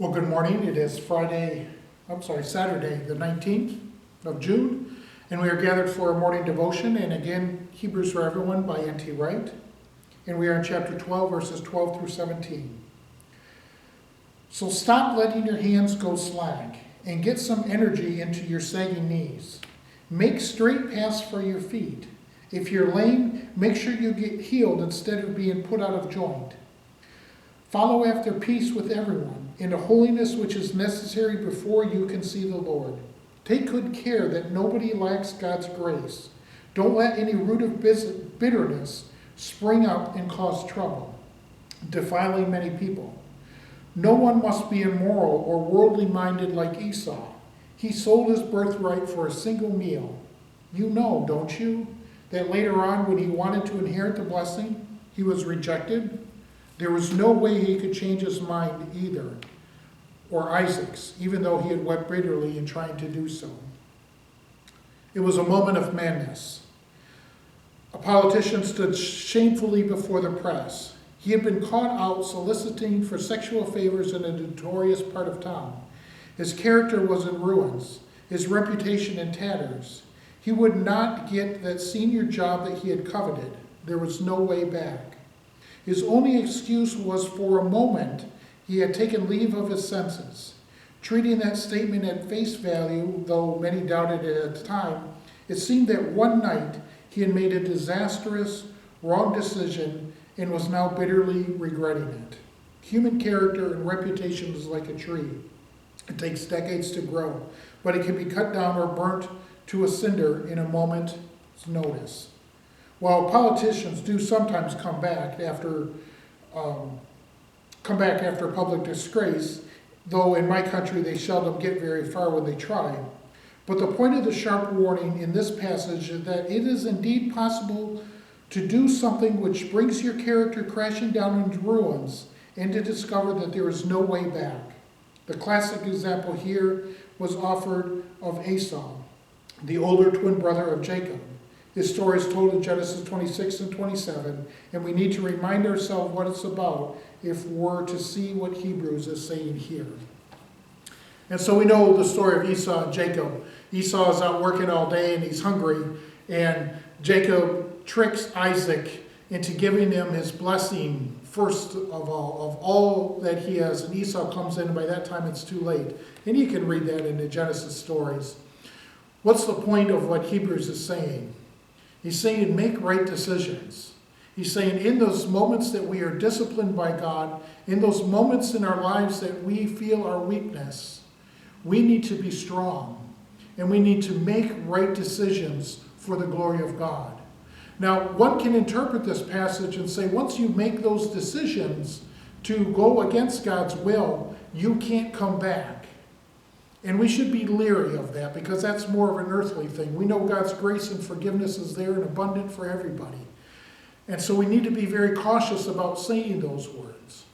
Well, good morning. It is Saturday, the 19th of June, and we are gathered for a morning devotion, and again, Hebrews for Everyone by N.T. Wright. And we are in chapter 12, verses 12 through 17. So stop letting your hands go slack, and get some energy into your sagging knees. Make straight paths for your feet. If you're lame, make sure you get healed instead of being put out of joint. Follow after peace with everyone, in the holiness which is necessary before you can see the Lord. Take good care that nobody lacks God's grace. Don't let any root of bitterness spring up and cause trouble, defiling many people. No one must be immoral or worldly minded like Esau. He sold his birthright for a single meal. You know, don't you, that later on when he wanted to inherit the blessing, he was rejected? There was no way he could change his mind either, or Isaac's, even though he had wept bitterly in trying to do so. It was a moment of madness. A politician stood shamefully before the press. He had been caught out soliciting for sexual favors in a notorious part of town. His character was in ruins, his reputation in tatters. He would not get that senior job that he had coveted. There was no way back. His only excuse was for a moment he had taken leave of his senses. Treating that statement at face value, though many doubted it at the time, it seemed that one night he had made a disastrous, wrong decision and was now bitterly regretting it. Human character and reputation is like a tree. It takes decades to grow, but it can be cut down or burnt to a cinder in a moment's notice. While politicians do sometimes come back after public disgrace, though in my country they seldom get very far when they try. But the point of the sharp warning in this passage is that it is indeed possible to do something which brings your character crashing down into ruins and to discover that there is no way back. The classic example here was offered of Esau, the older twin brother of Jacob. His story is told in Genesis 26 and 27, and we need to remind ourselves what it's about if we're to see what Hebrews is saying here. And so we know the story of Esau and Jacob. Esau is out working all day and he's hungry, and Jacob tricks Isaac into giving him his blessing first of all that he has. And Esau comes in, and by that time it's too late. And you can read that in the Genesis stories. What's the point of what Hebrews is saying? He's saying make right decisions. He's saying in those moments that we are disciplined by God, in those moments in our lives that we feel our weakness, we need to be strong. And we need to make right decisions for the glory of God. Now, one can interpret this passage and say once you make those decisions to go against God's will, you can't come back. And we should be leery of that because that's more of an earthly thing. We know God's grace and forgiveness is there and abundant for everybody. And so we need to be very cautious about saying those words.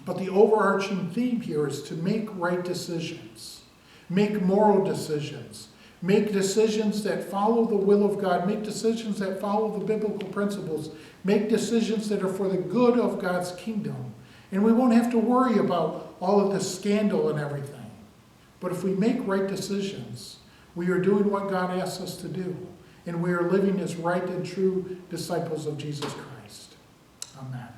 But the overarching theme here is to make right decisions. Make moral decisions. Make decisions that follow the will of God. Make decisions that follow the biblical principles. Make decisions that are for the good of God's kingdom. And we won't have to worry about all of the scandal and everything. But if we make right decisions, we are doing what God asks us to do. And we are living as right and true disciples of Jesus Christ. Amen.